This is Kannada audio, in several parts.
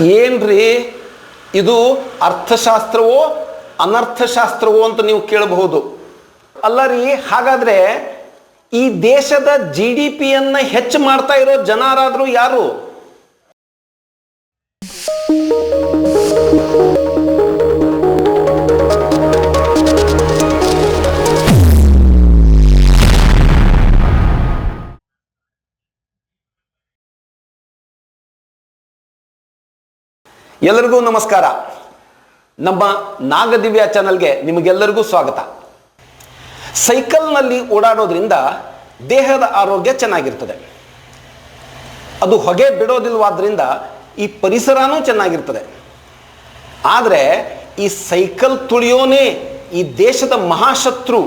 ಏನ್ರಿ ಇದು ಅರ್ಥಶಾಸ್ತ್ರವೋ ಅನರ್ಥಶಾಸ್ತ್ರವೋ ಅಂತ ನೀವು ಕೇಳಬಹುದು. ಅಲ್ಲ ರೀ, ಹಾಗಾದ್ರೆ ಈ ದೇಶದ GDP ಯನ್ನ ಹೆಚ್ಚು ಮಾಡ್ತಾ ಇರೋ ಜನರಾದ್ರೂ ಯಾರು? ಎಲ್ಲರಿಗೂ ನಮಸ್ಕಾರ. ನಮ್ಮ ನಾಗದಿವ್ಯ ಚಾನಲ್ಗೆ ನಿಮಗೆಲ್ಲರಿಗೂ ಸ್ವಾಗತ. ಸೈಕಲ್ನಲ್ಲಿ ಓಡಾಡೋದ್ರಿಂದ ದೇಹದ ಆರೋಗ್ಯ ಚೆನ್ನಾಗಿರ್ತದೆ. ಅದು ಹೊಗೆ ಬಿಡೋದಿಲ್ವಾದ್ರಿಂದ ಈ ಪರಿಸರನೂ ಚೆನ್ನಾಗಿರ್ತದೆ. ಆದರೆ ಈ ಸೈಕಲ್ ತುಳಿಯೋನೇ ಈ ದೇಶದ ಮಹಾಶತ್ರು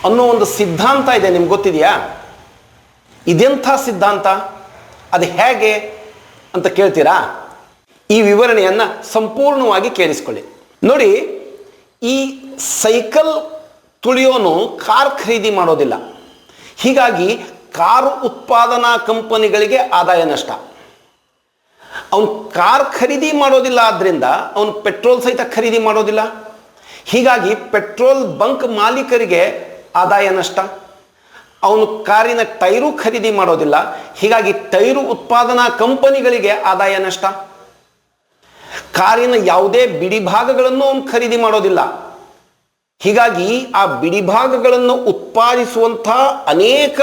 ಅನ್ನೋ ಒಂದು ಸಿದ್ಧಾಂತ ಇದೆ. ನಿಮ್ಗೆ ಗೊತ್ತಿದೆಯಾ? ಇದೆಂಥ ಸಿದ್ಧಾಂತ, ಅದು ಹೇಗೆ ಅಂತ ಕೇಳ್ತೀರಾ? ಈ ವಿವರಣೆಯನ್ನು ಸಂಪೂರ್ಣವಾಗಿ ಕೇಳಿಸ್ಕೊಳ್ಳಿ. ನೋಡಿ, ಈ ಸೈಕಲ್ ತುಳಿಯೋನು ಕಾರ್ ಖರೀದಿ ಮಾಡೋದಿಲ್ಲ. ಹೀಗಾಗಿ ಕಾರು ಉತ್ಪಾದನಾ ಕಂಪನಿಗಳಿಗೆ ಆದಾಯ ನಷ್ಟ. ಅವನು ಕಾರ್ ಖರೀದಿ ಮಾಡೋದಿಲ್ಲ, ಆದ್ದರಿಂದ ಅವನು ಪೆಟ್ರೋಲ್ ಸಹಿತ ಖರೀದಿ ಮಾಡೋದಿಲ್ಲ. ಹೀಗಾಗಿ ಪೆಟ್ರೋಲ್ ಬಂಕ್ ಮಾಲೀಕರಿಗೆ ಆದಾಯ ನಷ್ಟ. ಅವನು ಕಾರಿನ ಟೈರು ಖರೀದಿ ಮಾಡೋದಿಲ್ಲ. ಹೀಗಾಗಿ ಟೈರು ಉತ್ಪಾದನಾ ಕಂಪನಿಗಳಿಗೆ ಆದಾಯ ನಷ್ಟ. ಕಾರಿನ ಯಾವುದೇ ಬಿಡಿಭಾಗಗಳನ್ನು ಅವನು ಖರೀದಿ ಮಾಡೋದಿಲ್ಲ. ಹೀಗಾಗಿ ಆ ಬಿಡಿಭಾಗಗಳನ್ನು ಉತ್ಪಾದಿಸುವಂಥ ಅನೇಕ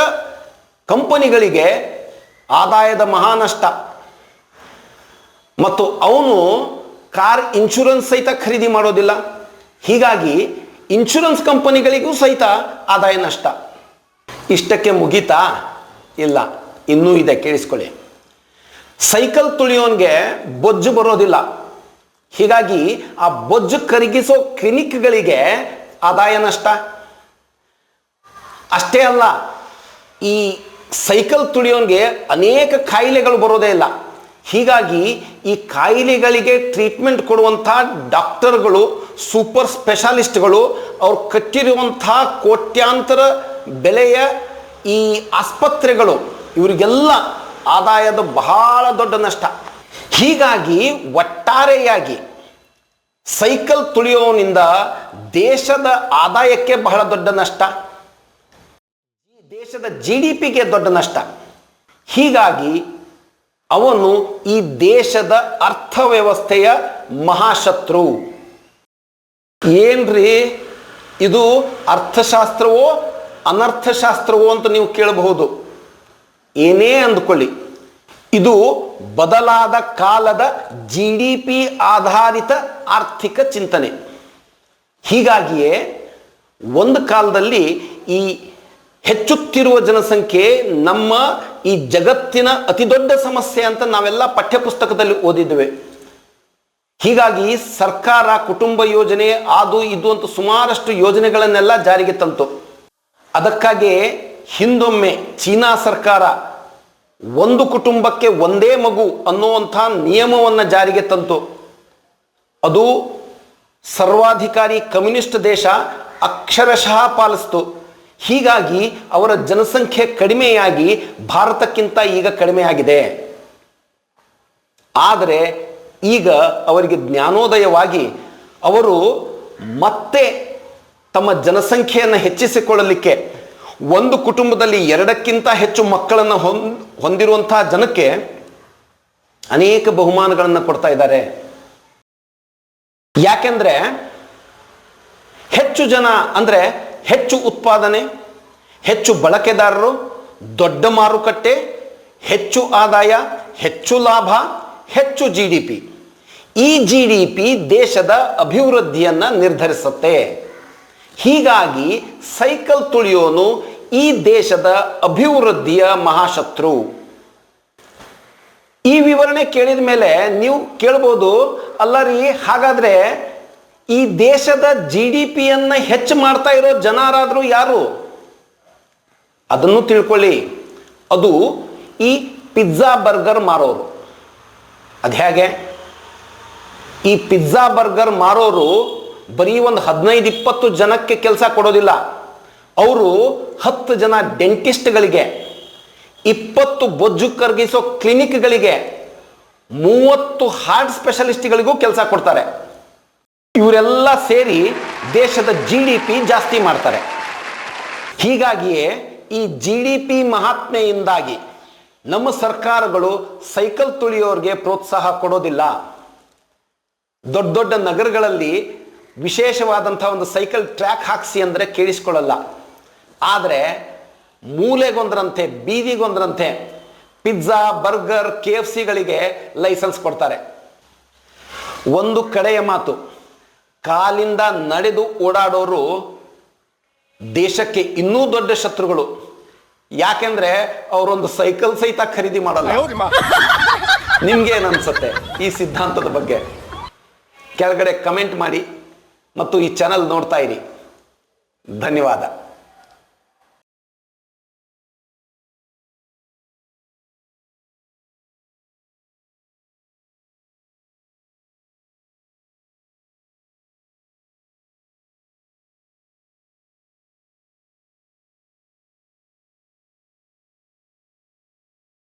ಕಂಪನಿಗಳಿಗೆ ಆದಾಯದ ಮಹಾನಷ್ಟ. ಮತ್ತು ಅವನು ಕಾರ್ ಇನ್ಶೂರೆನ್ಸ್ ಸಹಿತ ಖರೀದಿ ಮಾಡೋದಿಲ್ಲ. ಹೀಗಾಗಿ ಇನ್ಶೂರೆನ್ಸ್ ಕಂಪನಿಗಳಿಗೂ ಸಹಿತ ಆದಾಯ ನಷ್ಟ. ಇಷ್ಟಕ್ಕೆ ಮುಗೀತಾ? ಇಲ್ಲ, ಇನ್ನೂ ಇದೆ, ಕೇಳಿಸ್ಕೊಳ್ಳಿ. ಸೈಕಲ್ ತುಳಿಯೋನ್ಗೆ ಬೊಜ್ಜು ಬರೋದಿಲ್ಲ. ಹೀಗಾಗಿ ಆ ಬೊಜ್ಜು ಕರಗಿಸೋ ಕ್ಲಿನಿಕ್ಗಳಿಗೆ ಆದಾಯ ನಷ್ಟ. ಅಷ್ಟೇ ಅಲ್ಲ, ಈ ಸೈಕಲ್ ತುಳಿಯೋನ್ಗೆ ಅನೇಕ ಕಾಯಿಲೆಗಳು ಬರೋದೇ ಇಲ್ಲ. ಹೀಗಾಗಿ ಈ ಕಾಯಿಲೆಗಳಿಗೆ ಟ್ರೀಟ್ಮೆಂಟ್ ಕೊಡುವಂಥ ಡಾಕ್ಟರ್ಗಳು, ಸೂಪರ್ ಸ್ಪೆಷಾಲಿಸ್ಟ್ಗಳು, ಅವ್ರು ಕಟ್ಟಿರುವಂಥ ಕೋಟ್ಯಾಂತರ ಬೆಲೆಯ ಈ ಆಸ್ಪತ್ರೆಗಳು, ಇವರಿಗೆಲ್ಲ ಆದಾಯದ ಬಹಳ ದೊಡ್ಡ ನಷ್ಟ. ಹೀಗಾಗಿ ಒಟ್ಟಾರೆಯಾಗಿ ಸೈಕಲ್ ತುಳಿಯೋನಿಂದ ದೇಶದ ಆದಾಯಕ್ಕೆ ಬಹಳ ದೊಡ್ಡ ನಷ್ಟ, ದೇಶದ GDPಗೆ ದೊಡ್ಡ ನಷ್ಟ. ಹೀಗಾಗಿ ಅವನು ಈ ದೇಶದ ಅರ್ಥವ್ಯವಸ್ಥೆಯ ಮಹಾಶತ್ರು. ಏನ್ರಿ ಇದು ಅರ್ಥಶಾಸ್ತ್ರವೋ ಅನರ್ಥಶಾಸ್ತ್ರವೋ ಅಂತ ನೀವು ಕೇಳಬಹುದು. ಏನೇ ಅಂದುಕೊಳ್ಳಿ, ಇದು ಬದಲಾದ ಕಾಲದ GDP ಆಧಾರಿತ ಆರ್ಥಿಕ ಚಿಂತನೆ. ಹೀಗಾಗಿಯೇ ಒಂದು ಕಾಲದಲ್ಲಿ ಈ ಹೆಚ್ಚುತ್ತಿರುವ ಜನಸಂಖ್ಯೆ ನಮ್ಮ ಈ ಜಗತ್ತಿನ ಅತಿ ದೊಡ್ಡ ಸಮಸ್ಯೆ ಅಂತ ನಾವೆಲ್ಲ ಪಠ್ಯಪುಸ್ತಕದಲ್ಲಿ ಓದಿದ್ದೇವೆ. ಹೀಗಾಗಿ ಸರ್ಕಾರ ಕುಟುಂಬ ಯೋಜನೆ ಅದು ಇದು ಅಂತ ಸುಮಾರಷ್ಟು ಯೋಜನೆಗಳನ್ನೆಲ್ಲ ಜಾರಿಗೆ ತಂತು. ಅದಕ್ಕಾಗಿ ಹಿಂದೊಮ್ಮೆ ಚೀನಾ ಸರ್ಕಾರ ಒಂದು ಕುಟುಂಬಕ್ಕೆ ಒಂದೇ ಮಗು ಅನ್ನುವಂಥ ನಿಯಮವನ್ನು ಜಾರಿಗೆ ತಂತು. ಅದು ಸರ್ವಾಧಿಕಾರಿ ಕಮ್ಯುನಿಸ್ಟ್ ದೇಶ ಅಕ್ಷರಶಃ ಪಾಲಿಸ್ತು. ಹೀಗಾಗಿ ಅವರ ಜನಸಂಖ್ಯೆ ಕಡಿಮೆಯಾಗಿ ಭಾರತಕ್ಕಿಂತ ಈಗ ಕಡಿಮೆಯಾಗಿದೆ. ಆದರೆ ಈಗ ಅವರಿಗೆ ಜ್ಞಾನೋದಯವಾಗಿ ಅವರು ಮತ್ತೆ ತಮ್ಮ ಜನಸಂಖ್ಯೆಯನ್ನು ಹೆಚ್ಚಿಸಿಕೊಳ್ಳಲಿಕ್ಕೆ ಒಂದು ಕುಟುಂಬದಲ್ಲಿ 2ಕ್ಕಿಂತ ಹೆಚ್ಚು ಮಕ್ಕಳನ್ನು ಹೊಂದಿರುವಂತಹ ಜನಕ್ಕೆ ಅನೇಕ ಬಹುಮಾನಗಳನ್ನು ಕೊಡ್ತಾ ಇದ್ದಾರೆ. ಯಾಕೆಂದ್ರೆ ಹೆಚ್ಚು ಜನ ಅಂದ್ರೆ ಹೆಚ್ಚು ಉತ್ಪಾದನೆ, ಹೆಚ್ಚು ಬಳಕೆದಾರರು, ದೊಡ್ಡ ಮಾರುಕಟ್ಟೆ, ಹೆಚ್ಚು ಆದಾಯ, ಹೆಚ್ಚು ಲಾಭ, ಹೆಚ್ಚು GDP. ಈ GDP ದೇಶದ ಅಭಿವೃದ್ಧಿಯನ್ನು ನಿರ್ಧರಿಸುತ್ತೆ. ಹೀಗಾಗಿ ಸೈಕಲ್ ತುಳಿಯೋನು ಈ ದೇಶದ ಅಭಿವೃದ್ಧಿಯ ಮಹಾಶತ್ರು. ಈ ವಿವರಣೆ ಕೇಳಿದ ಮೇಲೆ ನೀವು ಕೇಳ್ಬೋದು, ಅಲ್ಲ ರೀ, ಹಾಗಾದ್ರೆ ಈ ದೇಶದ GDPಯನ್ನು ಹೆಚ್ಚು ಮಾಡ್ತಾ ಇರೋ ಜನರಾದ್ರೂ ಯಾರು? ಅದನ್ನು ತಿಳ್ಕೊಳ್ಳಿ. ಅದು ಈ ಪಿಜ್ಜಾ ಬರ್ಗರ್ ಮಾರೋರು. ಅದು ಹೇಗೆ? ಈ ಪಿಜ್ಜಾ ಬರ್ಗರ್ ಮಾರೋರು ಬರೀ ಒಂದು 15-20 ಜನಕ್ಕೆ ಕೆಲಸ ಕೊಡೋದಿಲ್ಲ. ಅವರು 10 ಜನ ಡೆಂಟಿಸ್ಟ್ಗಳಿಗೆ, 20 ಬೊಜ್ಜು ಕರಗಿಸೋ ಕ್ಲಿನಿಕ್ಗಳಿಗೆ, 30 ಹಾರ್ಟ್ ಸ್ಪೆಷಲಿಸ್ಟ್ಗಳಿಗೂ ಕೆಲಸ ಕೊಡ್ತಾರೆ. ಇವರೆಲ್ಲ ಸೇರಿ ದೇಶದ GDP ಜಾಸ್ತಿ ಮಾಡ್ತಾರೆ. ಹೀಗಾಗಿಯೇ ಈ GDP ಮಹಾತ್ಮೆಯಿಂದಾಗಿ ನಮ್ಮ ಸರ್ಕಾರಗಳು ಸೈಕಲ್ ತುಳಿಯೋರ್ಗೆ ಪ್ರೋತ್ಸಾಹ ಕೊಡೋದಿಲ್ಲ. ದೊಡ್ಡ ದೊಡ್ಡ ನಗರಗಳಲ್ಲಿ ವಿಶೇಷವಾದಂಥ ಒಂದು ಸೈಕಲ್ ಟ್ರ್ಯಾಕ್ ಹಾಕ್ಸಿ ಅಂದರೆ ಕೇಳಿಸ್ಕೊಳ್ಳಲ್ಲ. ಆದರೆ ಮೂಲೆಗೊಂದರಂತೆ ಬೀದಿಗೊಂದರಂತೆ ಪಿಜ್ಜಾ, ಬರ್ಗರ್, KFCಗಳಿಗೆ ಲೈಸೆನ್ಸ್ ಕೊಡ್ತಾರೆ. ಒಂದು ಕಡೆಯ ಮಾತು, ಕಾಲಿಂದ ನಡೆದು ಓಡಾಡೋರು ದೇಶಕ್ಕೆ ಇನ್ನೂ ದೊಡ್ಡ ಶತ್ರುಗಳು. ಯಾಕೆಂದ್ರೆ ಅವರೊಂದು ಸೈಕಲ್ ಸಹಿತ ಖರೀದಿ ಮಾಡಲ್ಲ. ನಿಮ್ಗೇನು ಅನ್ಸುತ್ತೆ ಈ ಸಿದ್ಧಾಂತದ ಬಗ್ಗೆ? ಕೆಳಗಡೆ ಕಮೆಂಟ್ ಮಾಡಿ ಮತ್ತು ಈ ಚಾನಲ್ ನೋಡ್ತಾ ಇರಿ. ಧನ್ಯವಾದ.